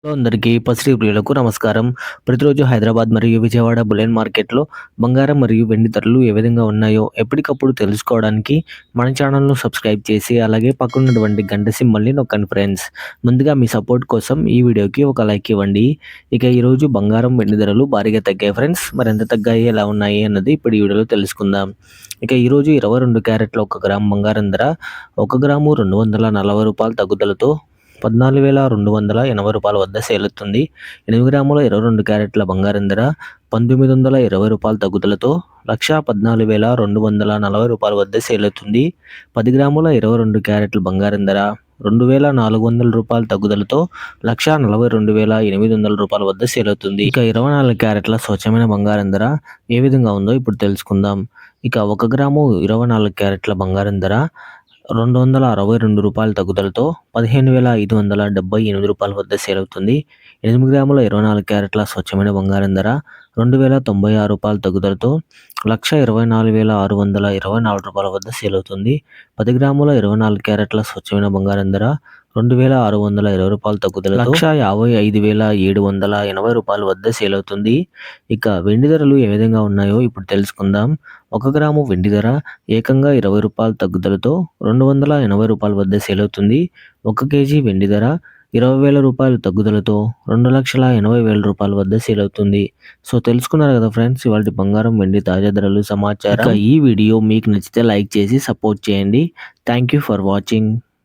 Hello అందరికీ పసిడి ప్రియులకు నమస్కారం. ప్రతిరోజు హైదరాబాద్ మరియు విజయవాడ బులియన్ మార్కెట్‌లో బంగారం మరియు వెండి ధరలు ఏ విధంగా ఉన్నాయో ఎప్పటికప్పుడు తెలుసుకోవడానికి మన ఛానల్‌ను సబ్స్క్రైబ్ చేసి అలాగే పక్కనున్నటువంటి గంట సింబల్‌ని నొక్కండి ఫ్రెండ్స్. ముందుగా మీ సపోర్ట్ కోసం ఈ వీడియోకి ఒక లైక్ ఇవ్వండి. ఇక ఈరోజు బంగారం, వెండి ధరలు భారీగా తగ్గాయి ఫ్రెండ్స్. మరి ఎంత తగ్గాయి, ఎలా ఉన్నాయి అన్నది ఇప్పుడు ఈ వీడియోలో తెలుసుకుందాం. ఇక ఈరోజు 22 క్యారెట్ల 1 గ్రామ్ బంగారం ధర 1 గ్రాము రూ. 240 తగ్గుదలతో రూ. 14,280 వద్ద సేల్ అవుతుంది. 8 గ్రాముల 22 క్యారెట్ల బంగారం ధర రూ. 1,920 తగ్గుదలతో రూ. 14,240 వద్ద సేల్ అవుతుంది. 10 గ్రాముల 22 క్యారెట్ల బంగారం ధర రూ. 2,400 తగ్గుదలతో రూ. 1,42,800 వద్ద సేల్ అవుతుంది. ఇక 24 క్యారెట్ల స్వచ్ఛమైన బంగారం ధర ఏ విధంగా ఉందో ఇప్పుడు తెలుసుకుందాం. ఇక 1 గ్రాము 24 క్యారెట్ల బంగారం ధర రూ. 262 తగ్గుదలతో రూ. 15,578 వద్ద సేల్ అవుతుంది. 8 గ్రాముల 24 క్యారెట్ల స్వచ్ఛమైన బంగారం ధర రూ. 2,096 తగ్గుదలతో రూ. 1,24,624 వద్ద సేల్ అవుతుంది. 10 గ్రాముల 24 క్యారెట్ల స్వచ్ఛమైన బంగారం ధర రూ. 2,620 తగ్గుదలతో రూ. 55,780 వద్ద సేల్ అవుతుంది. ఇక వెండి ధరలు ఏ విధంగా ఉన్నాయో ఇప్పుడు తెలుసుకుందాం. 1 గ్రాము వెండి ధర ఏకంగా రూ. 20 తగ్గుదలతో రూ. 280 వద్ద సేల్ అవుతుంది. 1 కేజీ వెండి ధర రూ. 20,000 తగ్గుదలతో రూ. 2,80,000 వద్ద సేల్ అవుతుంది. సో తెలుసుకున్నారు కదా ఫ్రెండ్స్, ఇవాళ బంగారం, వెండి తాజా ధరలు సమాచారం. ఈ వీడియో మీకు నచ్చితే లైక్ చేసి సపోర్ట్ చేయండి. Thank you for watching.